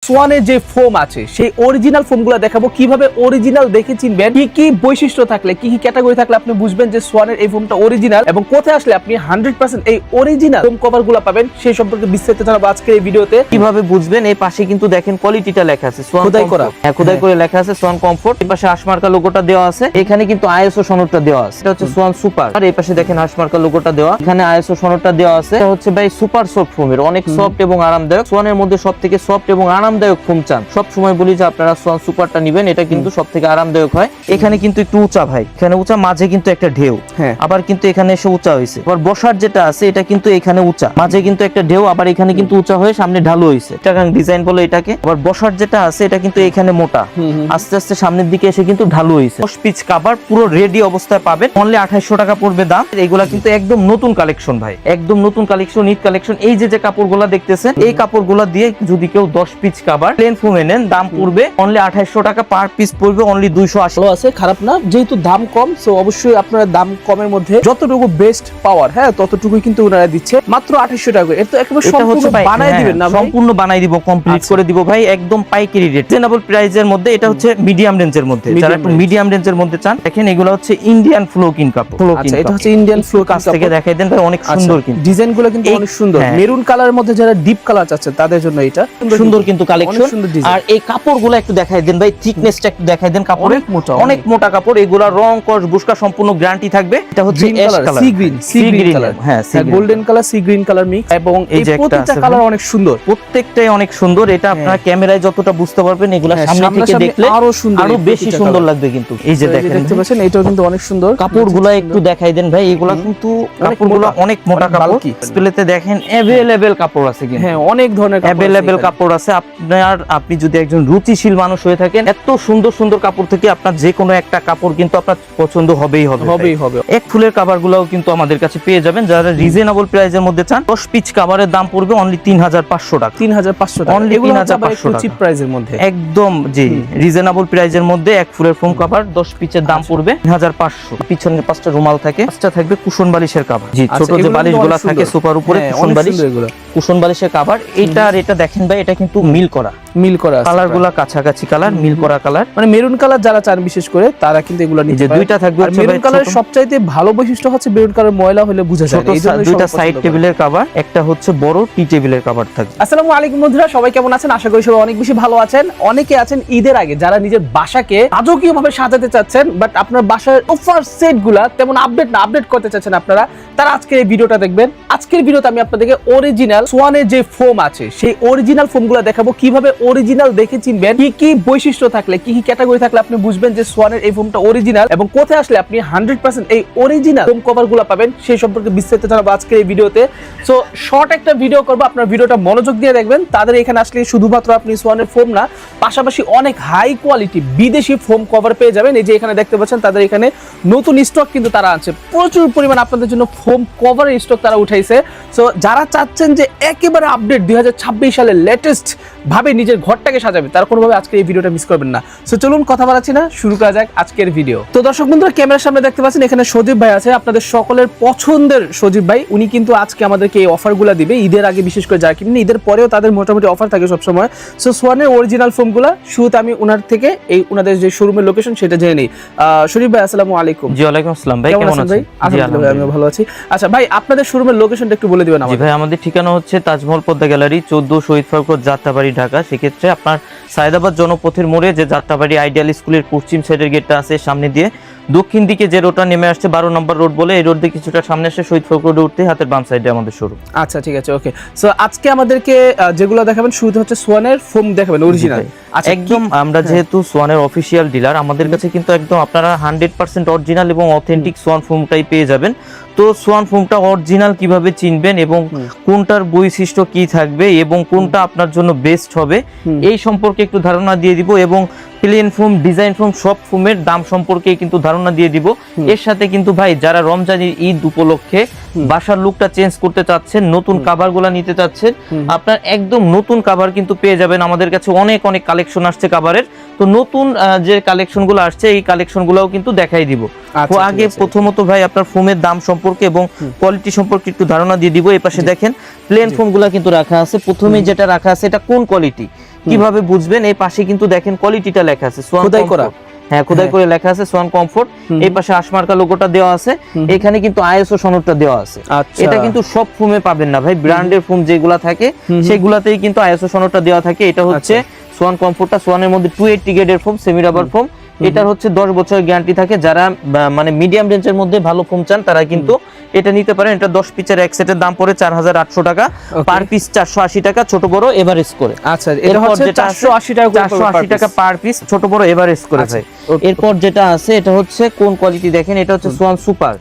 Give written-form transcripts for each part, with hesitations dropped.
সোয়ানের যে ফোম আছে সেই অরিজিনাল ফোমগুলো দেখাবো, কিভাবে অরিজিনাল দেখে চিনবেন, কি কি বৈশিষ্ট্য থাকলে, কি কি ক্যাটাগরি থাকলে আপনি বুঝবেন যে সোয়ানের এই ফোমটা অরিজিনাল, এবং কোথায় আসলে আপনি 100% এই অরিজিনাল ফোম কভারগুলো পাবেন সেই সম্পর্কে বিস্তারিত জানাবো আজকের এই ভিডিওতে। কিভাবে বুঝবেন, এই পাশে কিন্তু দেখেন কোয়ালিটিটা লেখা আছে, খোদাই করা, খোদাই করে লেখা আছে সোয়ান কমফোর্ট। এই পাশে হাঁসমার্কা লোগোটা দেওয়া আছে, এখানে কিন্তু আইএসও সনদটা দেওয়া আছে, এটা হচ্ছে সোয়ান সুপার। আর এই পাশে দেখেন হাঁসমার্কা লোগোটা দেওয়া, এখানে আইএসও সনদটা দেওয়া আছে। এটা হচ্ছে ভাই সুপার সফট ফোমের, অনেক সফট এবং আরামদায়ক। সোয়ানের মধ্যে সবথেকে সফট এবং আরামদায়ক ফোম চান, সব সময় বলি যে আপনারা সোয়ান সুপারটা নেবেন, এটা কিন্তু সবথেকে আরামদায়ক হয়। এখানে কিন্তু একটু উঁচা ভাই, এখানে উঁচা, মাঝে কিন্তু একটা ঢেউ, আবার কিন্তু এখানে এসে উঁচা হয়েছে। আবার বসার যেটা আছে এটা কিন্তু এখানে উঁচা, মাঝে কিন্তু একটা ঢেউ, আবার এখানে কিন্তু উঁচা হয়ে সামনে ঢালু হয়েছে, এটা ডিজাইন বলে এটাকে। আবার বসার যেটা আছে এটা কিন্তু এখানে মোটা, আস্তে আস্তে সামনের দিকে এসে কিন্তু ঢালু হয়েছে। 10 পিস কভার পুরো রেডি অবস্থায় পাবেন, অনলি 2800 টাকা পড়বে দাম। এইগুলা কিন্তু একদম নতুন কালেকশন ভাই, একদম নতুন কালেকশন, ঈদ কালেকশন। এই যে কাপড়গুলা দেখতেছেন, এই কাপড়গুলা দিয়ে যদি কেউ 10 পিস কভার প্লেন ফোমে নেন, দাম পড়বে অনলি 2800 টাকা, পার পিস পড়বে অনলি 280 আছে। খারাপ না, যেহেতু দাম কম, সো অবশ্যই আপনারা দাম কমের মধ্যে যতটুকু বেস্ট পাওয়ার, হ্যাঁ, ততটুকুই কিন্তু ওনারা দিচ্ছে মাত্র 2800 টাকা। এটা একেবারে সম্পূর্ণ বানাই দিবেন না, সম্পূর্ণ বানাই দিব, কমপ্লিট করে দিব ভাই, একদম পাইকারি রেট, রিজনেবল প্রাইসের মধ্যে। এটা হচ্ছে মিডিয়াম রেঞ্জের মধ্যে, যারা একটু মিডিয়াম রেঞ্জের মধ্যে চান, দেখেন এগুলো হচ্ছে ইন্ডিয়ান ফ্লোকিন কাপড়। আচ্ছা, এটা হচ্ছে ইন্ডিয়ান ফ্লো কাছ থেকে দেখাই দেন ভাই, অনেক সুন্দর কিন্তু ডিজাইনগুলো কিন্তু অনেক সুন্দর। মেরুন কালারের মধ্যে যারা ডিপ কালার চাচ্ছেন তাদের জন্য এটা সুন্দর কিন্তু কালেকশন। আর এই কাপড়গুলো একটু দেখাই দেন ভাই, থিকনেসটা একটু দেখাই দেন, কাপড়ের অনেক মোটা কাপড়, এগুলা রং কস বুশকা সম্পূর্ণ গ্যারান্টি থাকবে। এটা হচ্ছে ash colour, sea green colour, হ্যাঁ, golden colour, sea green colour mix, এবং এই প্রত্যেকটা কালার অনেক সুন্দর, প্রত্যেকটাই অনেক সুন্দর। এটা আপনারা ক্যামেরায় যতটা বুঝতে পারবেন, এগুলা সামনে থেকে দেখলে আরো সুন্দর, আরো বেশি সুন্দর লাগবে কিন্তু। এই যে দেখতে পাচ্ছেন, এটাও কিন্তু অনেক সুন্দর। কাপড়গুলো একটু দেখাই দেন ভাই, এগুলা কিন্তু কাপড়গুলো অনেক মোটা কাপড়। ডিসপ্লেতে দেখেন अवेलेबल কাপড় আছে কিন্তু, হ্যাঁ, অনেক ধরনের अवेलेबल কাপড় আছে। আপনি যদি একজন রুচিশীল মানুষ হয়ে থাকেন, এত সুন্দর সুন্দর কাপড় থেকে আপনার যে কোনো একটা কাপড় কিন্তু আপনার পছন্দ হবেই হবে। এক ফুলের কভারগুলোও কিন্তু আমাদের কাছে পেয়ে যাবেন, যারা রিজনেবল প্রাইসের মধ্যে চান। 10 পিস কভারের দাম পড়বে অনলি 3500 টাকা, 3500 টাকা, অনলি 3500 টাকা, চিপ প্রাইসের মধ্যে, একদম জি রিজনেবল প্রাইসের মধ্যে। এক ফুলের ফোম কভার 10 পিসের দাম পড়বে 3500। পিছনে 5টা রুমাল থাকে, 5টা থাকবে কুশন বালিশের কভার, জি ছোট যে বালিশগুলো থাকে সোফার উপরে, কুশন বালিশ, কুশন বালিশের কভার। এটা আর এটা দেখেন ভাই, এটা কিন্তু মিল করা কালারগুলো কাছাকাছি কালার, মিল করা কালার, মানে মেরুন কালার যারা চান বিশেষ করে তারা কিন্তু এগুলো নিতে পারে। দুইটা থাকবে। মেরুন কালারের সবচাইতে ভালো বৈশিষ্ট্য হচ্ছে মেরুন কালার ময়লা হলে বোঝা যায় না, এইজন্য দুইটা সাইড টেবিলের কভার, একটা হচ্ছে বড় টি টেবিলের কভার থাকবে। আসসালামু আলাইকুম বন্ধুরা, সবাই কেমন আছেন? আশা করি সবাই অনেক বেশি ভালো আছেন। অনেকে আছেন ঈদের আগে যারা নিজের বাসাকে রাজকীয়ভাবে সাজাতে চাচ্ছেন, বাট আপনার বাসার অফার সেটগুলা তেমন আপডেট করতে চাচ্ছেন আপনারা, তারা আজকের এই ভিডিওটা দেখবেন। আজকের ভিডিওতে আমি আপনাদেরকে অরিজিনাল সোয়ানের যে ফোম আছে সেই অরিজিনাল ফোমগুলো দেখাবো, কিভাবে অরিজিনাল দেখে চিনবেন, কি কি বৈশিষ্ট্য থাকলে, কি কি ক্যাটাগরি থাকলে আপনি বুঝবেন যে সোয়ানের এই ফোমটা অরিজিনাল, এবং কোথায় আসলে আপনি 100% এই অরিজিনাল ফোম কভারগুলো পাবেন সেই সম্পর্কে বিস্তারিত জানাবো আজকের এই ভিডিওতে। সো শর্ট একটা ভিডিও করব, আপনার ভিডিওটা মনোযোগ দিয়ে দেখবেন। তাদের এখানে আসলে শুধুমাত্র আপনি সোয়ানের ফোম না, পাশাপাশি অনেক হাই কোয়ালিটি বিদেশি ফোম কভার পেয়ে যাবেন। এই যে এখানে দেখতে পাচ্ছেন, তাদের এখানে নতুন স্টক কিন্তু তারা আছে, প্রচুর পরিমাণ আপনাদের জন্য ফোম কভারের স্টক তারা উঠাইছে। সো যারা চাচ্ছেন যে একেবারে আপডেট 2026 সালের লেটেস্ট ভাবে নিজের ঘরটাকে সাজাবে, তারা কোনোভাবে আজকে এই ভিডিওটা মিস করবেন না। সো চলুন কথা বাড়াচ্ছি না, শুরু করা যাক আজকের ভিডিও। তো দর্শক বন্ধুরা, ক্যামেরার সামনে দেখতে পাচ্ছেন এখানে সজীব ভাই আছে, আপনাদের সকলের পছন্দের সজীব ভাই। উনি কিন্তু আজকে আমাদেরকে এই অফারগুলো দিবে ঈদের আগে, বিশেষ করে যারা কিনেন, ঈদের পরেও তাদের মোটামুটি অফার থাকে সবসময়। সো সোয়ানের অরিজিনাল ফোমগুলো শুরুতে আমি ওনার থেকে এই ওনাদের যে শোরুমের লোকেশন সেটা জেনে নিই। শরীফ ভাই, আসসালামু আলাইকুম। জি ওয়ালাইকুম আসসালাম ভাই, কেমন আছেন? আলহামদুলিল্লাহ, আমি ভালো আছি। আচ্ছা ভাই, আপনাদের শোরুমের লোকেশনটা একটু বলে দিবেন আমাদের। ভাই আমাদের ঠিকানা হচ্ছে তাজমহল পদ্মা গ্যালারি, 14 শহীদ ফারুক রোড, যাত্রাবাড়ি, ঢাকা। সেক্ষেত্রে আপনার সায়দাবাদ জনপথের মোড়ে যে যাত্রাবাড়ি আইডিয়াল স্কুলের পশ্চিম সাইডের গেটটা আছে, সামনে দিয়ে দক্ষিণ দিকে যে রোডটা নেমে আসছে 12 নম্বর রোড বলে, এই রোড দিয়ে কিছুটা সামনে এসে শহীদ ফারুক রোডে উঠতে হাতের বাম সাইডে আমাদের শোরুম। আচ্ছা ঠিক আছে, ওকে। সো আজকে আমাদেরকে যেগুলো দেখাবেন, শুরুতে হচ্ছে সোয়ানের ফোম দেখাবেন অরিজিনাল। আচ্ছা, একদম আমরা যেহেতু সোয়ানের অফিশিয়াল ডিলার, আমাদের কাছে কিন্তু একদম আপনারা 100% অরিজিনাল এবং অথেন্টিক সোয়ান ফোমটাই পেয়ে যাবেন। তো সোয়ান ফোমটা অরিজিনাল কিভাবে চিনবেন এবং কোনটার বৈশিষ্ট্য কি থাকবে এবং কোনটা আপনার জন্য বেস্ট হবে, এই সম্পর্কে একটু ধারণা দিয়ে দিব, এবং প্লেন ফোম, ডিজাইন ফোম, সব ফোমের দাম সম্পর্কে কিন্তু ধারণা দিয়ে দিব। এর সাথে কিন্তু ভাই যারা রমজানের ঈদ উপলক্ষে বাসার লুকটা চেঞ্জ করতে চাচ্ছেন, নতুন কাভারগুলো নিতে চাচ্ছেন, আপনার একদম নতুন কাভার কিন্তু পেয়ে যাবেন আমাদের কাছে। অনেক কালেকশন আসছে কাভারের, তো নতুন যে কালেকশনগুলো আসছে এই কালেকশনগুলোও কিন্তু দেখাই দিব। তো আগে প্রথমত ভাই আপনার ফোমের দাম সম্পর্কে এবং কোয়ালিটি সম্পর্কে একটু ধারণা দিয়ে দিব। এই পাশে দেখেন প্লেন ফোমগুলো কিন্তু রাখা আছে। প্রথমেই যেটা রাখা আছে এটা কোন কোয়ালিটি, কিভাবে বুঝবেন, এই পাশে কিন্তু দেখেন কোয়ালিটিটা লেখা আছে সোয়ান খোদাই করা। হ্যাঁ, খোদাই করে লেখা আছে সোয়ান কমফোর্ট। এই পাশে আশমার্কা লোগোটা দেওয়া আছে, এখানে কিন্তু আইএসও সনদটা দেওয়া আছে। আচ্ছা। এটা কিন্তু সব ফোমে পাবেন না ভাই, ব্র্যান্ডের ফোম যেগুলা থাকে সেগুলাতেই কিন্তু আইএসও সনদটা দেওয়া থাকে। এটা হচ্ছে সোয়ান কমফোর্টটা, সোয়ানের মধ্যে 280 গ্রেডের ফোম, সেমি রাবার ফোম। এটার হচ্ছে 10 বছরের গ্যারান্টি থাকে। যারা মানে মিডিয়াম রেঞ্জের মধ্যে ভালো ফোম চান তারা কিন্তু এটা নিতে পারেন। এটা 10 পিসের এক সেটের দাম পড়ে 4800 টাকা, পার পিস 480 টাকা, ছোট বড় এভারেজ করে। আচ্ছা, এটা হচ্ছে 480 টাকা করে 480 টাকা পার পিস, ছোট বড় এভারেজ করে ভাই। এরপর যেটা আছে এটা হচ্ছে কোন কোয়ালিটি দেখেন, এটা হচ্ছে সোয়ান সুপার।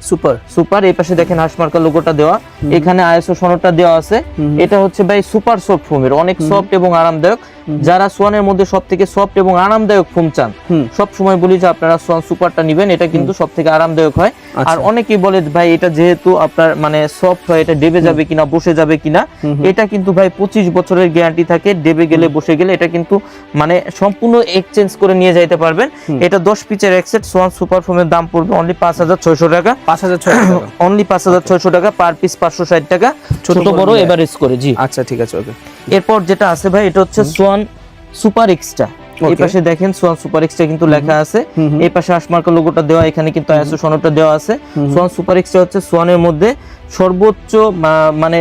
সুপার এই পাশে দেখেন হাশমার্কা লোগোটা দেওয়া, এখানে আইএসও সনদটা দেওয়া আছে। এটা হচ্ছে ভাই সুপার সফট ফোমের, অনেক সফট এবং আরামদায়ক। যারা সোয়ানের মধ্যে সবথেকে সফট এবং আরামদায়ক ফোম চান, সব সময় বলি যে আপনারা সোয়ান সুপারটা নেবেন, এটা কিন্তু সবথেকে আরামদায়ক হয়। আর অনেকেই বলে ভাই এটা যেহেতু আপনার মানে সফট হয়, এটা ডেবে যাবে কিনা, বসে যাবে কিনা। এটা কিন্তু ভাই 25 বছরের গ্যারান্টি থাকে, ডেবে গেলে বসে গেলে এটা কিন্তু মানে সম্পূর্ণ এক্সচেঞ্জ করে নিয়ে যাইতে পারবেন। এটা 10 পিসের এক সেট সোয়ান সুপার ফোমের দাম পড়বে অনলি 5600 টাকা, 5600 টাকা, অনলি 5600 টাকা, পার পিস 560 টাকা, ছোট বড় এভারেজ করে। জি আচ্ছা, ঠিক আছে, ওকে। এরপর যেটা আছে ভাই এটা হচ্ছে সোয়ান সুপার এক্সট্রা। এই পাশে দেখেন সোয়ান সুপার এক্সট্রা কিন্তু লেখা আছে, এই পাশে আশমার্কা লোগোটা দেওয়া, এখানে কিন্তু আইএসও সনদটা দেওয়া আছে। সোয়ান সুপার এক্সট্রা হচ্ছে সোয়ানের মধ্যে সর্বোচ্চ মানে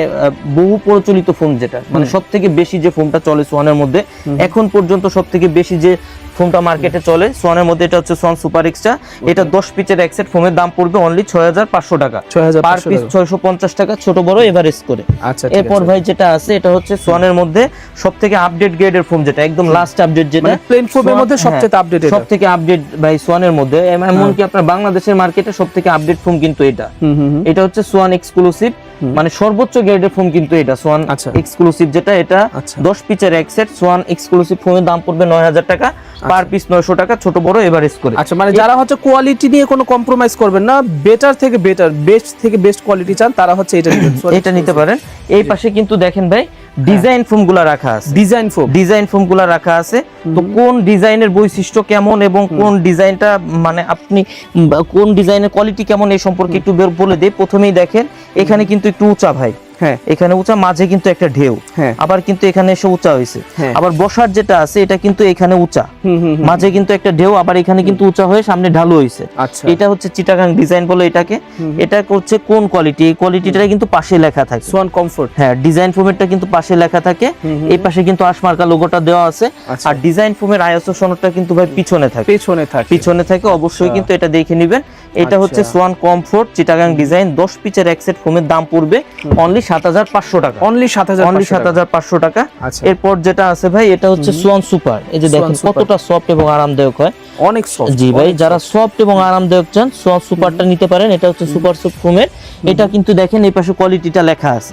বহু প্রচলিত ফোম, যেটা মানে সবথেকে বেশি যে ফোমটা চলে সোয়ানের মধ্যে এখন পর্যন্ত, সবথেকে বেশি যে ফোমটা মার্কেটে চলে সোয়ানের মধ্যে, এটা হচ্ছে সোয়ান সুপার এক্সট্রা। এটা 10 পিসের এক সেট ফোমের দাম পড়বে অনলি 6500 টাকা, পার পিস 650 টাকা, ছোট বড় এভারেজ করে। আচ্ছা, এরপর ভাই যেটা আছে এটা হচ্ছে সোয়ানের মধ্যে সবথেকে আপডেট গ্রেডের ফোম, যেটা একদম লাস্ট আপডেট, যেটা প্লেন ফোমের মধ্যে সবথেকে আপডেট, সবথেকে আপডেট ভাই সোয়ানের মধ্যে। এমনকি আপনার বাংলাদেশের মার্কেটে সবথেকে আপডেট ফোম কিন্তু এটা। এটা হচ্ছে সোয়ান এক্সক্লুসিভ, মানে সর্বোচ্চ গ্রেডের ফোম কিন্তু এটা সোয়ান এক্সক্লুসিভ, যেটা এটা 10 পিসের এক সেট সোয়ান এক্সক্লুসিভ ফোমের দাম পড়বে 9000 টাকা, পার পিস 900 টাকা, ছোট বড় এভারেজ করে। আচ্ছা, মানে যারা হচ্ছে কোয়ালিটি নিয়ে কোনো কম্প্রোমাইজ করবেন না, বেটার থেকে বেটার, বেস্ট থেকে বেস্ট কোয়ালিটি চান, তারা হচ্ছে এটা নিতে পারেন। এই পাশে কিন্তু দেখেন ভাই ডিজাইন ফোম গুলা রাখা আছে, ডিজাইন ফোম গুলা রাখা আছে। তো কোন ডিজাইনের বৈশিষ্ট্য কেমন এবং কোন ডিজাইনটা মানে আপনি কোন ডিজাইনের কোয়ালিটি কেমন এই সম্পর্কে একটু বলে দেই। প্রথমেই দেখেন এখানে কিন্তু একটু উঁচা ভাই, হ্যাঁ এখানে উঁচা, মাঝে কিন্তু একটা ঢেউ, আবার কিন্তু এখানে এসে উঁচা হয়েছে। আবার বসার যেটা আছে এটা কিন্তু এখানে উঁচা, মাঝে কিন্তু একটা ঢেউ, আবার এখানে কিন্তু উঁচা হয়ে সামনে ঢালু হয়েছে। এটা হচ্ছে চিটাগাং ডিজাইন বলে এটাকে। এটা করছে কোন কোয়ালিটি, এই কোয়ালিটিটা কিন্তু পাশে লেখা থাকে সোয়ান কমফোর্ট। হ্যাঁ, ডিজাইন ফোমেরটা কিন্তু পাশে লেখা থাকে। এই পাশে কিন্তু আশমার্কা লোগোটা দেওয়া আছে। আর ডিজাইন ফোমের আইএসও সনদটা কিন্তু ভাই পিছনে থাকে, অবশ্যই কিন্তু এটা দেখে নেবেন। এটা হচ্ছে সোয়ান কমফোর্ট চিটাগাং ডিজাইন, 10 পিসের এক সেট ফোমের দাম পড়বে অনলি 7500 টাকা, অনলি 7500 টাকা। এরপর যেটা আছে ভাই এটা হচ্ছে সোয়ান সুপার। এই যে দেখেন কতটা সফট এবং আরামদায়ক হয়, অনেক সফট। জি ভাই, যারা সফট এবং আরামদায়ক চান সোয়ান সুপারটা নিতে পারেন। এটা হচ্ছে সুপার সফট ফোমের। এটা কিন্তু দেখেন এই পাশে কোয়ালিটিটা লেখা আছে।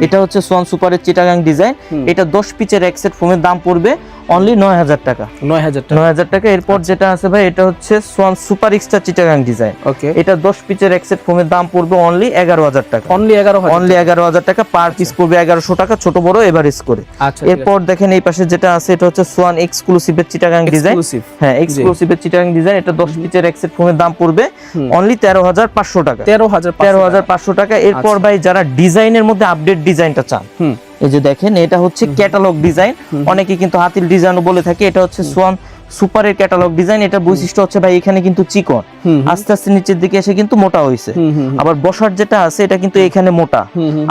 এটা হচ্ছে সোয়ান সুপারের চিটাগাং ডিজাইন। এটা 10 পিসের এক সেট ফোমের দাম পড়বে অনলি 9000 টাকা, 9000 টাকা। এরপর যেটা আছে ভাই এটা হচ্ছে Schwann super extra Chittagong design. এটা 10 পিসের এক সেট ফোমের দাম পড়বে অনলি 11000 টাকা, অনলি 11000 টাকা, পার পিস পড়বে 1100 টাকা, ছোট বড় এভারেজ করে। এরপর দেখেন এই পাশে যেটা আছে এটা হচ্ছে সোয়ান এক্সক্লুসিভের চিটাগাং ডিজাইন। হ্যাঁ, এক্সক্লুসিভের চিটাগাং ডিজাইন। এটা 10 পিসের এক সেট ফোমের দাম পড়বে অনলি 13500 টাকা, 13500 টাকা। এরপর ভাই যারা ডিজাইনের মধ্যে আপডেট ডিজাইনটা চান, এই যে দেখেন এটা হচ্ছে ক্যাটালগ ডিজাইন, অনেকে কিন্তু হাতিল ডিজাইনও বলে থাকে। এটা হচ্ছে সোয়ান সুপারের ক্যাটালগ ডিজাইন। এটা বৈশিষ্ট্য হচ্ছে ভাই এখানে কিন্তু চিকন, আস্তে আস্তে নিচের দিকে এসে কিন্তু মোটা হয়েছে। আবার বসার যেটা আছে এটা কিন্তু এখানে মোটা,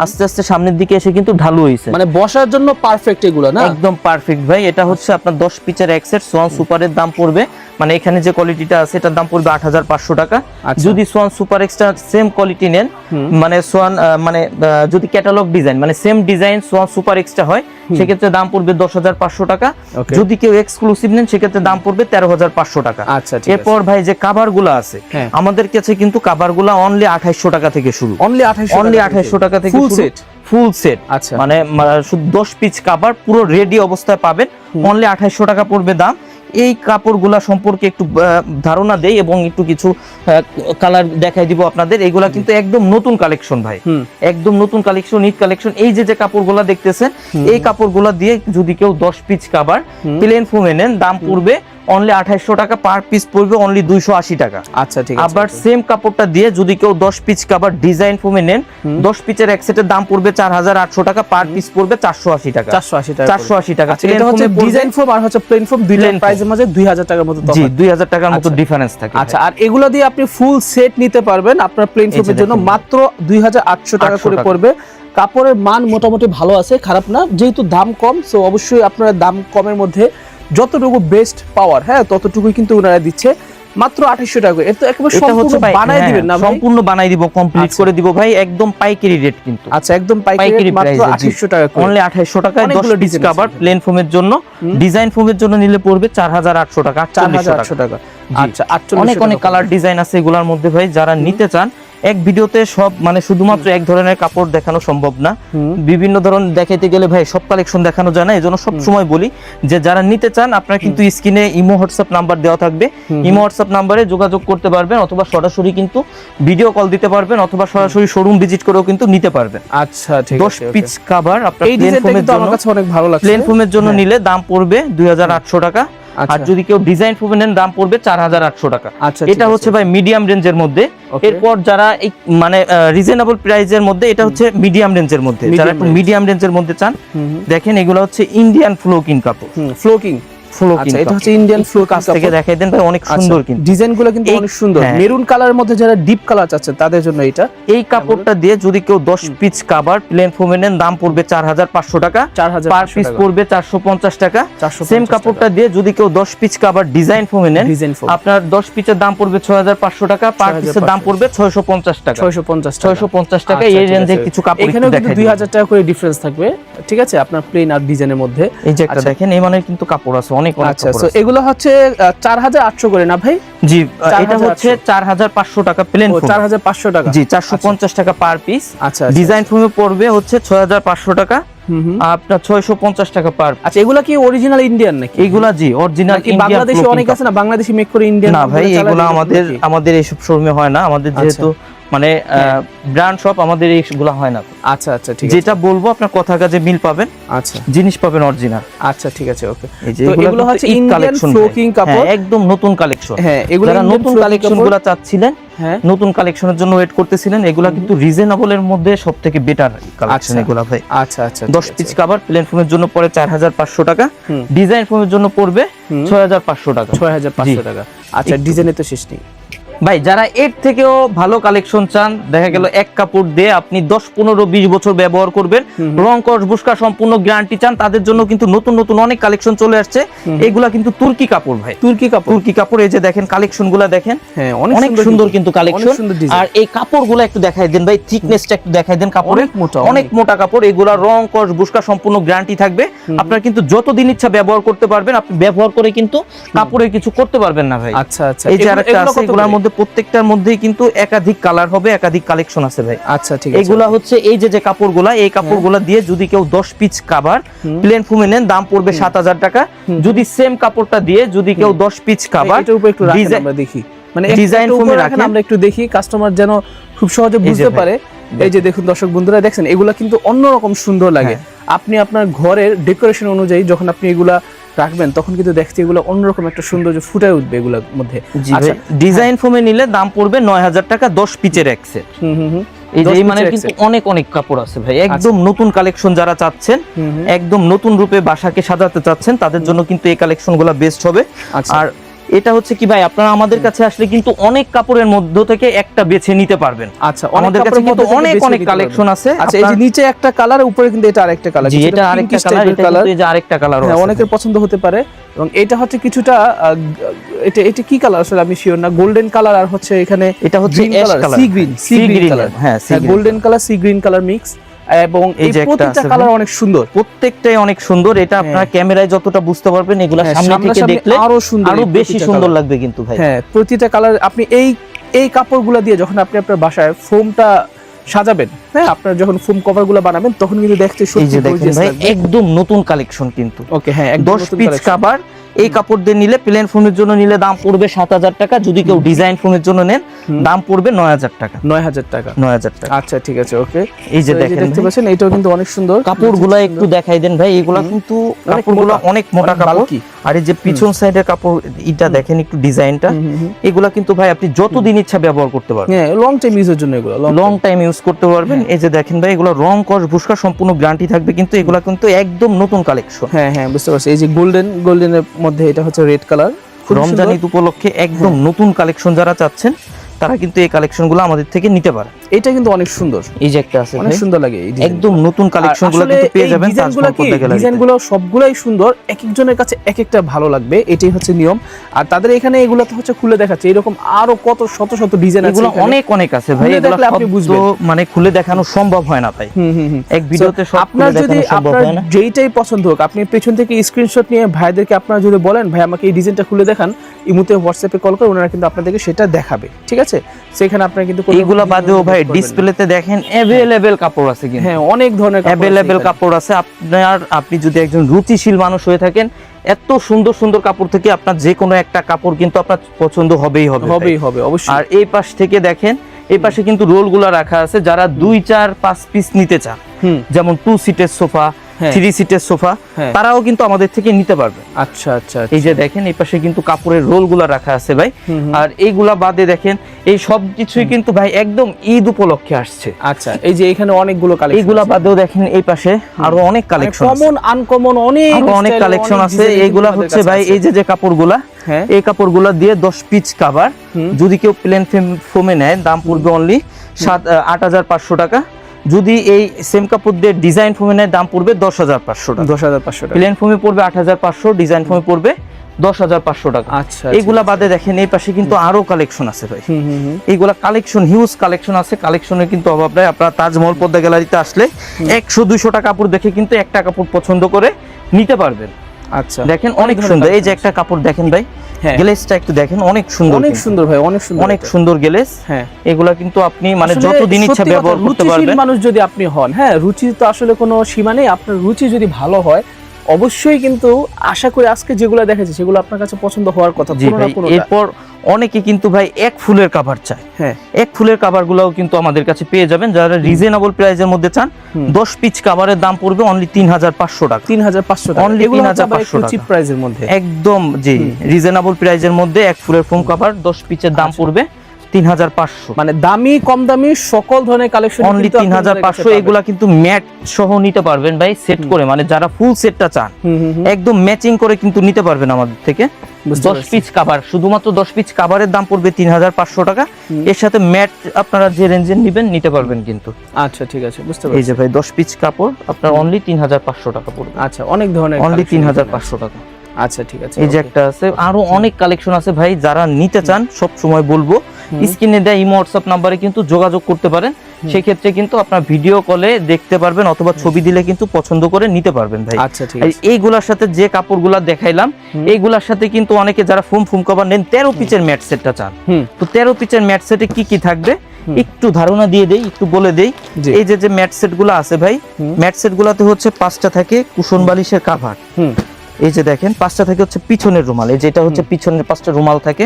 আস্তে আস্তে সামনের দিকে এসে কিন্তু ঢালু হয়েছে। মানে বসার জন্য পারফেক্ট এগুলো না, একদম পারফেক্ট ভাই। এটা হচ্ছে আপনার 10 পিসের এক সেট সোয়ান সুপারের দাম পড়বে, মানে এখানে যে কোয়ালিটিটা আছে এটার দাম পড়বে 8500 টাকা। যদি Schwann super extra same quality নেন, মানে সোয়ান মানে যদি ক্যাটালগ ডিজাইন মানে same design Schwann super extra হয়, সেক্ষেত্রে দাম পড়বে 10500 টাকা। যদি কেউ এক্সক্লুসিভ নেন সেক্ষেত্রে দাম পড়বে 13500 টাকা। এরপর ভাই যে কাভার গুলো আছে আমাদের কাছে কিন্তু কাভার গুলো অনলি 2800 টাকা থেকে শুরু, অনলি 2800 টাকা থেকে ফুল সেট। আচ্ছা, মানে শুধু 10 পিস কাভার পুরো রেডি অবস্থায় পাবেন, অনলি 2800 টাকা পড়বে দাম। এই কাপড়গুলা সম্পর্কে একটু ধারণা দেই এবং একটু কিছু কালার দেখাই দিব আপনাদের। এগুলা কিন্তু একদম নতুন কালেকশন ভাই, একদম নতুন কালেকশন, ঈদ কালেকশন। এই যে কাপড়গুলা দেখতেছেন এই কাপড়গুলা দিয়ে যদি কেউ 10 পিস কাভার প্লেন ফোমে নেন দাম পড়বে অনলি 2800 টাকা, পার পিস পড়বে অনলি 280 টাকা। আচ্ছা ঠিক আছে। আবার সেম কাপড়টা দিয়ে যদি কেউ 10 পিস কভার ডিজাইন ফোমে নেন, 10 পিসের এক সেটের দাম পড়বে 4800 টাকা, পার পিস পড়বে 480 টাকা। 480 টাকা। 480 টাকা। আচ্ছা, এটা হচ্ছে ডিজাইন ফোম আর হচ্ছে প্লেন ফোম, দুইটার প্রাইসের মাঝে 2000 টাকার মতো তফাৎ। জি, 2000 টাকার মতো ডিফারেন্স থাকে। আচ্ছা, আর এগুলো দিয়ে আপনি ফুল সেট নিতে পারবেন আপনার প্লেন ফোমের জন্য মাত্র 2800 টাকা করে পড়বে। কাপড়ের মান মোটামুটি ভালো আছে, খারাপ না, যেহেতু দাম কম, সো অবশ্যই আপনারা দাম কমের মধ্যে যতটুকু বেস্ট পাওয়ার, হ্যাঁ, ততটুকুই কিন্তু ওনারা দিচ্ছে মাত্র 2800 টাকা। এর তো একেবারে সম্পূর্ণ বানাই দিবেন না ভাই? সম্পূর্ণ বানাই দিব, কমপ্লিট করে দিব ভাই, একদম পাইকারি রেট কিন্তু। আচ্ছা, একদম পাইকারি, মাত্র 2800 টাকা করে। অনলি 2800 টাকায় 10 পিস কভার প্লেন ফোমের জন্য, ডিজাইন ফোমের জন্য নিলে পড়বে 4800 টাকা, 4800 টাকা। আচ্ছা, 4800 অনেক অনেক কালার ডিজাইন আছে এগুলোর মধ্যে ভাই, যারা নিতে চান। এক ভিডিওতে সব মানে শুধুমাত্র এক ধরনের কাপড় দেখানো সম্ভব না, বিভিন্ন ধরনের দেখাইতে গেলে ভাই সব কালেকশন দেখানো যায় না। এজন্য সব সময় বলি যে যারা নিতে চান আপনারা কিন্তু স্ক্রিনে ইমো হোয়াটসঅ্যাপ নাম্বার দেওয়া থাকবে, ইমো হোয়াটসঅ্যাপ নাম্বারে যোগাযোগ করতে পারবেন, অথবা সরাসরি কিন্তু ভিডিও কল দিতে পারবেন, অথবা সরাসরি শোরুম ভিজিট করেও কিন্তু নিতে পারবেন। আচ্ছা ঠিক আছে। 10 পিস কভার আপনার এই প্লেন ডিজাইনটা ফোমের কিন্তু জন্য, আমার কাছে অনেক ভালো লাগছে। প্লেন ফোমের জন্য নিলে দাম পড়বে 2800 টাকা, আচ্ছা। আর যদি কেউ ডিজাইন ফোমে নেন দাম পড়বে 4800 টাকা। আচ্ছা, এটা হচ্ছে ভাই মিডিয়াম রেঞ্জের মধ্যে। এরপর যারা এই মানে রিজনেবল প্রাইসের মধ্যে, এটা হচ্ছে মিডিয়াম রেঞ্জের মধ্যে, যারা একটু মিডিয়াম রেঞ্জের মধ্যে চান, দেখেন এগুলো হচ্ছে ইন্ডিয়ান ফ্লোকিং কাপড়। ফ্লোকিং, ফ্লোকিং, এটা হচ্ছে ইন্ডিয়ান ফ্লো কাছ থেকে দেখাই দেন ভাই, অনেক সুন্দর কিন্তু ডিজাইনগুলো কিন্তু অনেক সুন্দর। মেরুন কালারের মধ্যে যারা ডিপ কালার চাচ্ছেন তাদের জন্য এটা। এই কাপড়টা দিয়ে যদি কেউ 10 পিস কভার প্লেন ফোমে নেন দাম পড়বে 4500 টাকা, পার পিস পড়বে 450 টাকা। সেম কাপড়টা দিয়ে যদি কেউ 10 পিস কভার ডিজাইন ফোমে নেন, আপনার 10 পিসের দাম পড়বে 6500 টাকা, পার পিসের দাম পড়বে 650 টাকা। 650 টাকা। এই রেঞ্জে কিছু কাপড় এখানেও কিন্তু 2000 টাকা করে ডিফারেন্স থাকবে, ঠিক আছে, আপনার প্লেন আর ডিজাইনের মধ্যে। এই যে একটা দেখেন, এই মানের কিন্তু কাপড় আছে অনেক অনেক। আচ্ছা, সো এগুলো হচ্ছে 4800 করে না ভাই? জি, এটা হচ্ছে 4500 টাকা প্লেন ফোম। 4500 টাকা। জি, 450 টাকা পার পিস। আচ্ছা, ডিজাইন ফোমে পড়বে হচ্ছে 6500 টাকা, আপনার 650 টাকা পার। আচ্ছা, এগুলা কি অরিজিনাল ইন্ডিয়ান নাকি? এগুলা জি অরিজিনাল ইন্ডিয়ান। বাংলাদেশি অনেক আছে না, বাংলাদেশি মেক করে ইন্ডিয়ান। না ভাই, এগুলা আমাদের এইসব শোরুমে হয় না, আমাদের যেহেতু মানে ব্র্যান্ড শপ, আমাদের এইগুলা হয় না। আচ্ছা আচ্ছা, ঠিক আছে, যেটা বলবো আপনার কথা কাজে মিল পাবেন, আচ্ছা জিনিস পাবেন অরিজিনাল। আচ্ছা ঠিক আছে, ওকে। তো এগুলো হচ্ছে ইন্ডিয়ান ফ্লোকিং কাপড়, একদম নতুন কালেকশন। হ্যাঁ, এগুলো নতুন কালেকশনগুলো চাচ্ছিলেন, হ্যাঁ, নতুন কালেকশনের জন্য ওয়েট করতেছিলেন, এগুলা কিন্তু রিজনেবল এর মধ্যে সবথেকে বেটার কালেকশন এগুলা ভাই। আচ্ছা আচ্ছা, 10 পিস কভার প্লেন ফোমের জন্য পড়ে 4500 টাকা, ডিজাইন ফোমের জন্য পড়বে 6500 টাকা। 6500 টাকা। আচ্ছা, ডিজাইনে তো শেষ নেই ভাই। যারা এর থেকেও ভালো কালেকশন চান, দেখা গেল এক কাপড় দিয়ে আপনি 10 15 20 বছর ব্যবহার করবেন, রং কস বুশকা সম্পূর্ণ গ্যারান্টি চান, তাদের জন্য কিন্তু নতুন নতুন অনেক কালেকশন চলে আসছে। এগুলা কিন্তু তুর্কি কাপড় ভাই, তুর্কি কাপড়। এই যে দেখেন কালেকশনগুলো দেখেন, হ্যাঁ, অনেক সুন্দর কিন্তু কালেকশন। আর এই কাপড়গুলো একটু দেখাই দেন ভাই, থিকনেসটা একটু দেখাই দেন, কাপড়ের অনেক মোটা কাপড়। এগুলা রং কস বুশকা সম্পূর্ণ গ্যারান্টি থাকবে, আপনার কিন্তু যতদিন ইচ্ছা ব্যবহার করতে পারবেন, আপনি ব্যবহার করে কিন্তু কাপড়ের কিছু করতে পারবেন না ভাই। আচ্ছা আচ্ছা, এই যে আরেকটা আছে, এগুলোর মধ্যে প্রত্যেকটার মধ্যেই কিন্তু একাধিক কালার হবে, একাধিক কালেকশন আছে ভাই। আচ্ছা ঠিক আছে, এগুলা হচ্ছে এই যে কাপড়গুলা, এই কাপড়গুলা দিয়ে যদি কেউ 10 পিস কভার প্লেন ফোমে নেন দাম পড়বে 7000 টাকা। যদি সেম কাপড়টা দিয়ে যদি কেউ 10 পিস কভার এটার উপর একটু রাখেন, আমরা দেখি, মানে ডিজাইন ফোমে রাখেন, আমরা একটু দেখি, কাস্টমার যেন খুব সহজে বুঝতে পারে। এই যে দেখুন দর্শক বন্ধুরা, দেখছেন এগুলা কিন্তু অন্যরকম সুন্দর লাগে। আপনি আপনার ঘরের ডেকোরেশন অনুযায়ী যখন আপনি এগুলা রাখবেন, তখন কিন্তু দেখতে এগুলো অন্যরকম একটা সৌন্দর্য ফুটে উঠবে এগুলোর মধ্যে। আচ্ছা, ডিজাইন ফোমে নিলে দাম পড়বে 9000 টাকা, 10 পিসের এক সেট। এই যে মানে কিন্তু অনেক অনেক কাপড় আছে ভাই, একদম নতুন কালেকশন। যারা চাচ্ছেন একদম নতুন রূপে বাসাকে সাজাতে চাচ্ছেন, তাদের জন্য কিন্তু এই কালেকশনগুলো বেস্ট হবে। আর এটা হচ্ছে কি ভাই, আপনারা আমাদের কাছে আসলে কিন্তু অনেক কাপড়ের মধ্য থেকে একটা বেছে নিতে পারবেন। আচ্ছা, আমাদের কাছে কিন্তু অনেক অনেক কালেকশন আছে। আচ্ছা, এই যে নিচে একটা কালার, উপরে কিন্তু এটা আরেকটা কালার। জি, এটা আরেকটা কালার, এটা কিন্তু এই যে আরেকটা কালার আছে, অনেকের পছন্দ হতে পারে। এবং এটা হচ্ছে কিছুটা এটা কি কালার আসলে আমি শিওর না, গোল্ডেন কালার, আর হচ্ছে এখানে এটা হচ্ছে ash colour, sea green colour. হ্যাঁ, golden colour, sea green colour mix, এবং এই প্রত্যেকটা কালার অনেক সুন্দর, প্রত্যেকটাই অনেক সুন্দর। এটা আপনারা ক্যামেরায় যতটা বুঝতে পারবেন, এগুলা সামনে থেকে দেখলে আরো সুন্দর, আরো বেশি সুন্দর লাগবে কিন্তু ভাই। হ্যাঁ, প্রতিটা কালার আপনি এই কাপড়গুলো দিয়ে যখন আপনি আপনার বাসায় ফোমটা সাজাবেন, হ্যাঁ, আপনারা যখন ফোম কভারগুলো বানাবেন, তখন কিন্তু দেখতে সত্যি গর্জিয়াস লাগবে। একদম নতুন কালেকশন কিন্তু। ওকে, হ্যাঁ, 10 পিস কভার এই কাপড় দিয়ে নিলে প্লেন ফোমের জন্য নিলে দাম পড়বে 7,000 টাকা, যদি কেউ ডিজাইন ফোমের জন্য নেন দাম পড়বে 9,000 টাকা। 9,000 টাকা। 9,000 টাকা। আচ্ছা ঠিক আছে, ওকে। এই যে তো দেখেন দেখতে পাচ্ছেন, এটাও কিন্তু অনেক সুন্দর। কাপড়গুলো একটু দেখাই দেন ভাই, এগুলা কিন্তু কাপড়গুলো অনেক মোটা কাপড়। আর এই যে পিছন সাইডের কাপড়, এটা দেখেন একটু ডিজাইনটা, এগুলা কিন্তু ভাই আপনি যতদিন ইচ্ছা ব্যবহার করতে পারবেন। হ্যাঁ, লং টাইম ইউজের জন্য এগুলো লং টাইম ইউজ করতে পারবেন। এই যে দেখেন ভাই, এগুলো রং কস ভুস্কা সম্পূর্ণ গ্যারান্টি থাকবে, কিন্তু এগুলা কিন্তু একদম নতুন কালেকশন। হ্যাঁ হ্যাঁ, বুঝতে পারছি। এই যে গোল্ডেনের মধ্যে এটা হচ্ছে রেড কালার, রমজান ঈদ উপলক্ষে একদম নতুন কালেকশন যারা চাচ্ছেন তারা কিন্তু এই কালেকশনগুলো আমাদের থেকে নিতে পারে। এটা কিন্তু অনেক সুন্দর, এই যে একটা আছে অনেক সুন্দর লাগে এই একদম নতুন কালেকশনগুলো কিন্তু পেয়ে যাবেন তাজমহল পদ্মা গ্যালারিতে। ডিজাইনগুলো সবগুলাই সুন্দর, এক একজনের কাছে এক একটা ভালো লাগবে, এটাই হচ্ছে নিয়ম। আর তাদের এখানে এগুলো তো হচ্ছে খুলে দেখাচ্ছে, এরকম আরো কত শত শত ডিজাইন আছে, এগুলো অনেক অনেক আছে ভাই, এগুলো আপনি বুঝবেন মানে খুলে দেখানো সম্ভব হয় না ভাই। এক ভিডিওতে সব আপনার খুলে যদি দেখানো সম্ভব আপনার হয় না। যেইটাই পছন্দ হোক, আপনি পেছন থেকে স্ক্রিনশট নিয়ে ভাইদেরকে আপনারা যদি বলেন ভাই আমাকে এই ডিজাইনটা খুলে দেখান, ইমুতে হোয়াটসঅ্যাপে কল করে ওনারা কিন্তু আপনাদেরকে সেটা দেখাবে, ঠিক আছে? সেখানে আপনারা কিন্তু এগুলো বাদেও ভাই ডিসপ্লেতে দেখেন अवेलेबल কাপড় আছে, কিন্তু হ্যাঁ অনেক ধরনের अवेलेबल কাপড় আছে। আপনি যদি একজন রুচিশীল মানুষ হয়ে থাকেন, এত সুন্দর সুন্দর কাপড় থেকে আপনার যে কোনো একটা কাপড় কিন্তু আপনার পছন্দ হবেই হবে অবশ্যই। আর এই পাশ থেকে দেখেন, এই পাশে কিন্তু রোলগুলো রাখা আছে, যারা 2, 4, 5 পিস নিতে চান, যেমন 2 সিটের সোফা, 3 সিটের সোফা, তারাও কিন্তু আমাদের থেকে নিতে পারবে। আচ্ছা আচ্ছা, এই যে দেখেন এই পাশে কিন্তু কাপড়ের রোলগুলো রাখা আছে ভাই। আর এইগুলা বাদে দেখেন এই সব কিছুই কিন্তু ভাই একদম ঈদ উপলক্ষে আসছে। আচ্ছা, এই যে এখানে অনেকগুলো কালেকশন, এইগুলা বাদেও দেখেন এই পাশে আরো অনেক কালেকশন আছে, কমন আনকমন অনেক কালেকশন আছে। এইগুলা হচ্ছে ভাই এই যে কাপড়গুলা, এই কাপড়গুলা দিয়ে 10 পিস কভার, যদি কেউ প্লেন ফোমে নেয় দাম পড়বে অনলি 8,500 টাকা। যদি এই সেম কাপড় দিয়ে ডিজাইন ফোমে নেয় দাম পড়বে 10,500 টাকা। 10,500 টাকা। প্লেন ফোমে পড়বে 8,500, ডিজাইন ফোমে পড়বে 10,500 টাকা। আচ্ছা, এইগুলা বাদে দেখেন এই পাশে কিন্তু আরো কালেকশন আছে ভাই। এইগুলা কালেকশন হিউজ কালেকশন আছে, কালেকশনের কিন্তু অভাব নাই। আপনারা তাজমহল পদ্মা গ্যালারিতে আসলে 100-200 টাকা কাপড় দেখে কিন্তু একটা কাপড় পছন্দ করে নিতে পারবেন। আচ্ছা, দেখেন অনেক সুন্দর। এই যে একটা কাপড় দেখেন ভাই, গ্লেজটা একটু দেখেন, অনেক সুন্দর, অনেক সুন্দর ভাই, অনেক সুন্দর গ্লেজ। হ্যাঁ, এগুলা কিন্তু আপনি মানে যতদিন ইচ্ছা ব্যবহার করতে পারবেন। মানুষ যদি আপনি হন, হ্যাঁ, রুচি তো আসলে কোনো সীমা নেই। আপনার রুচি যদি ভালো হয় অবশ্যই কিন্তু আশা করি আজকে যেগুলো দেখাচ্ছি সেগুলো আপনার কাছে পছন্দ হওয়ার কথা। এরপর অনেকে কিন্তু ভাই এক ফুলের কভার চায়, হ্যাঁ, এক ফুলের কভার গুলাও কিন্তু আমাদের কাছে পেয়ে যাবেন। যারা রিজনেবল প্রাইসের মধ্যে চান, 10 পিস কভারের দাম পড়বে অনলি 3,500 টাকা। 3,500 টাকা, অনলি 3,500 টাকা, চিপ প্রাইসের মধ্যে, একদম জি রিজনেবল প্রাইসের মধ্যে এক ফুলের ফোম কভার 10 পিসের দাম পড়বে 3,500। মানে দামি কম দামি সকল ধরনের কালেকশন অনলি 3,500। এগুলা কিন্তু ম্যাট সহ নিতে পারবেন ভাই, সেট করে, মানে যারা ফুল সেটটা চান একদম ম্যাচিং করে কিন্তু নিতে পারবেন আমাদের থেকে। 10 পিস কভার, শুধুমাত্র 10 পিস কভারের দাম পড়বে 3,500 টাকা। এর সাথে ম্যাট আপনারা যে রেঞ্জে নেবেন নিতে পারবেন কিন্তু। আচ্ছা ঠিক আছে, বুঝতে পারছি। এই যে ভাই 10 পিস কাপড় আপনার অনলি 3,500 টাকা পড়বে। আচ্ছা, অনেক ধরনের, অনলি 3,500 টাকা। আচ্ছা ঠিক আছে। এই যে একটা আছে, আরো অনেক কালেকশন আছে ভাই, যারা নিতে চান সব সময় বলবো স্ক্রিনে দেয়া ইমো হোয়াটসঅ্যাপ নাম্বারে কিন্তু যোগাযোগ করতে পারেন। সেই ক্ষেত্রে কিন্তু আপনার ভিডিও কলে দেখতে পারবেন অথবা ছবি দিলে কিন্তু পছন্দ করে নিতে পারবেন ভাই। আচ্ছা ঠিক আছে। এইগুলার সাথে যে কাপড়গুলা দেখাইলাম, এইগুলার সাথে কিন্তু অনেকে যারা ফোম কভার নেন 13 পিসের ম্যাট সেটটা চান, তো 13 পিসের ম্যাট সেটে কি কি থাকবে একটু ধারণা দিয়ে দেই, একটু বলে দেই। এই যে ম্যাট সেট গুলো আছে ভাই, ম্যাট সেট গুলাতে হচ্ছে 5টা থাকে কুশন বালিশের কভার। এই যে দেখেন 5টা থাকে হচ্ছে পিছনের রুমাল, এই যেটা হচ্ছে পিছনের 5টা রুমাল থাকে,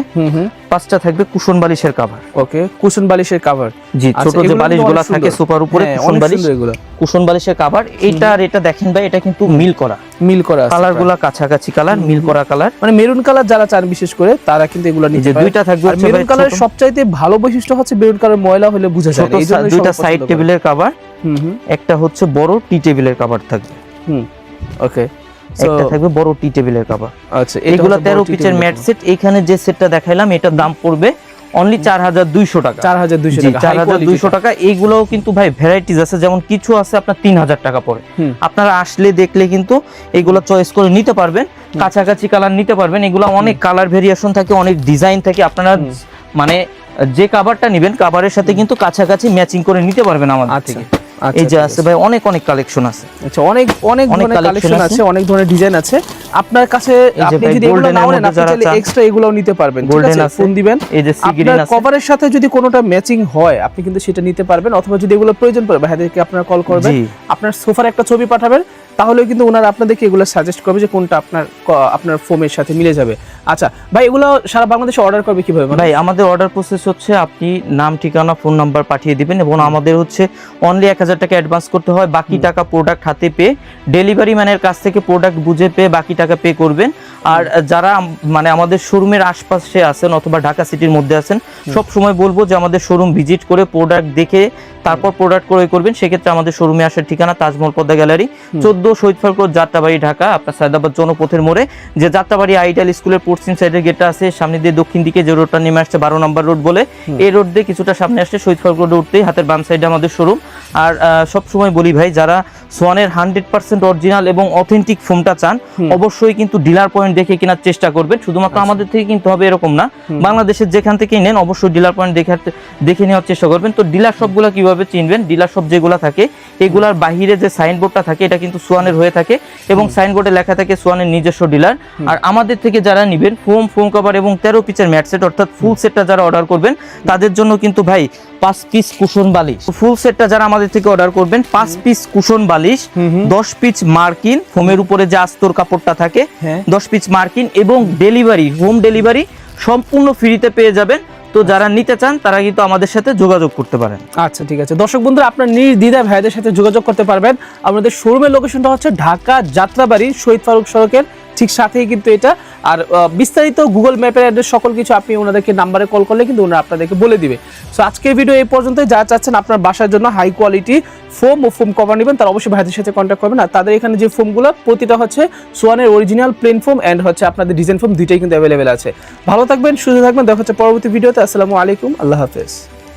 5টা থাকবে কুশন বালিশের কভার। ওকে, কুশন বালিশের কভার, জি, ছোট যে বালিশগুলো থাকে সোফার উপরে কুশন বালিশ, কুশন বালিশের কভার। এইটা আর এটা দেখেন ভাই, এটা কিন্তু মিল করা আছে, কালারগুলো কাছাকাছি কালার, মিল করা কালার, মানে মেরুন কালার যারা চান বিশেষ করে তারা কিন্তু এগুলো নিতে পারে। দুইটা থাকবে, আর মেরুন কালারের সবচাইতে ভালো বৈশিষ্ট্য হচ্ছে মেরুন কালার ময়লা হলে বোঝা যায় না, এইজন্য দুইটা সাইড টেবিলের কভার, একটা হচ্ছে বড় টি টেবিলের কভার থাকবে। ওকে, একটা থাকবে বড় টি টেবিলের কভার। আচ্ছা, এগুলা 13 পিসের ম্যাট সেট। এইখানে যে সেটটা দেখাইলাম এটার দাম পড়বে অনলি 4,200 টাকা। 4,200 টাকা। এইগুলোও কিন্তু ভাই ভ্যারাইটিস আছে, যেমন কিছু আছে আপনার 3,000 টাকা পড়ে। আপনারা আসলে দেখলে কিন্তু এগুলো চয়েস করে নিতে পারবেন, কাছাকাছি কালার নিতে পারবেন। এগুলো অনেক কালার ভেরিয়েশন থাকে, অনেক ডিজাইন থাকে। আপনারা মানে যে কভারটা নেবেন কভারের সাথে কিন্তু কাছাকাছি ম্যাচিং করে নিতে পারবেন আমাদের থেকে। এই যে আছে ভাই অনেক কালেকশন আছে। আচ্ছা, অনেক ধরনের কালেকশন আছে, অনেক ধরনের ডিজাইন আছে আপনার কাছে। আপনি যদি এগুলো নাও নেন, আপনি চাইলে এক্সট্রা এগুলোও নিতে পারবেন, ঠিক আছে? ফোন দিবেন, এই যে সি গ্রিন আছে, কভারের সাথে যদি কোনোটা ম্যাচিং হয় আপনি কিন্তু সেটা নিতে পারবেন, অথবা যদি এগুলো প্রয়োজন পড়ে ভাইদেরকে আপনারা কল করবেন, আপনার সোফার একটা ছবি পাঠাবেন, তাহলেও কিন্তু ওনারা আপনাদেরকে এগুলো সাজেস্ট করবে যে কোনটা আপনার ফোমের সাথে মিলে যাবে। আচ্ছা ভাই, এগুলো সারা বাংলাদেশে অর্ডার করবে কিভাবে? ভাই আমাদের অর্ডার প্রসেস হচ্ছে আপনি নাম, ঠিকানা, ফোন নাম্বার পাঠিয়ে দিবেন এবং আমাদের হচ্ছে অনলি 1000 টাকা অ্যাডভান্স করতে হয়, বাকি টাকা প্রোডাক্ট হাতে পেয়ে ডেলিভারি ম্যানের কাছ থেকে প্রোডাক্ট বুঝে পেয়ে বাকি টাকা পে করবেন। আর যারা মানে আমাদের শোরুমের আশপাশে আছেন অথবা ঢাকা সিটির মধ্যে আছেন, সব সময় বলবো যে আমাদের শোরুম ভিজিট করে প্রোডাক্ট দেখে তারপর প্রোডাক্ট ক্রয় করবেন। সেক্ষেত্রে আমাদের শোরুমে আসার ঠিকানা তাজমহল পদ্মা গ্যালারি, 14 শহীদ ফারুক রোড, যাত্রাবাড়ি, ঢাকা। আপনার সায়দাবাদ জনপথের মোড়ে যে যাত্রাবাড়ি আইডিয়াল স্কুলের পশ্চিম সাইডের গেটটা আছে, সামনে দিয়ে দক্ষিণ দিকে যে রোডটা নেমে আসছে 12 নম্বর রোড বলে, এই রোড দিয়ে কিছুটা সামনে আসছে শহীদ ফারুক রোডে উঠতেই হাতের বাম সাইডে আমাদের শোরুম। আর সব সময় বলি ভাই, যারা সোয়ানের 100% অরিজিনাল এবং অথেন্টিক ফোমটা চান অবশ্যই কিন্তু ডিলার পয়েন্ট দেখে কেনার চেষ্টা করবেন। শুধুমাত্র আমাদের থেকে কিনতে হবে এরকম না, বাংলাদেশের যেখান থেকেই নেন অবশ্যই ডিলার পয়েন্ট দেখে নেওয়ার চেষ্টা করবেন। তো ডিলার শপগুলো কিভাবে চিনবেন? ডিলার শপ যেগুলো থাকে এগুলার বাহিরে যে সাইনবোর্ডটা থাকে এটা কিন্তু সোয়ানের হয়ে থাকে এবং সাইনবোর্ডে লেখা থাকে সোয়ানের নিজস্ব ডিলার। আর আমাদের থেকে যারা নেবেন ফোম কভার এবং 13 পিসের ম্যাট সেট অর্থাৎ ফুল সেটটা যারা অর্ডার করবেন তাদের জন্য কিন্তু ভাই 5 পিস কুশন বালিশ, ফুল সেটটা যারা আমাদের থেকে অর্ডার করবেন 5 পিস কুশন বালিশ, 10 পিস মার্কিন, ফোমের উপরে যে আস্তর কাপড়টা থাকে 10 পিস মার্কিন এবং ডেলিভারি, হোম ডেলিভারি সম্পূর্ণ ফ্রিতে পেয়ে যাবেন। তো যারা নিতে চান তারা কিন্তু আমাদের সাথে যোগাযোগ করতে পারেন। আচ্ছা ঠিক আছে দর্শক বন্ধুরা, আপনার নির্দ্বিধায় ভাইদের সাথে যোগাযোগ করতে পারবেন। আমাদের শোরুমের লোকেশনটা হচ্ছে ঢাকা যাত্রাবাড়ি শহীদ ফারুক সড়কের ঠিক সাথেই কিন্তু এটা। আর বিস্তারিত গুগল ম্যাপের অ্যাড্রেস সকল কিছু আপনি ওনাদেরকে নাম্বারে কল করলে কিন্তু ওনারা আপনাদেরকে বলে দিবে। সো আজকের ভিডিও এই পর্যন্ত। যারা চাচ্ছেন আপনার বাসার জন্য হাই কোয়ালিটি ফোম ও ফোম কভার নেবেন তারা অবশ্যই ভাইদের সাথে কন্ট্যাক্ট করবেন। আর তাদের এখানে যে ফোমগুলো প্রতিটা হচ্ছে সোয়ানের অরিজিনাল প্লেন ফোম অ্যান্ড হচ্ছে আপনাদের ডিজাইন ফোম, দুইটাই কিন্তু অ্যাভেলেবেল আছে। ভালো থাকবেন, সুস্থ থাকবেন, দেখা হচ্ছে পরবর্তী ভিডিওতে। আসসালামু আলাইকুম, আল্লাহ হাফেজ।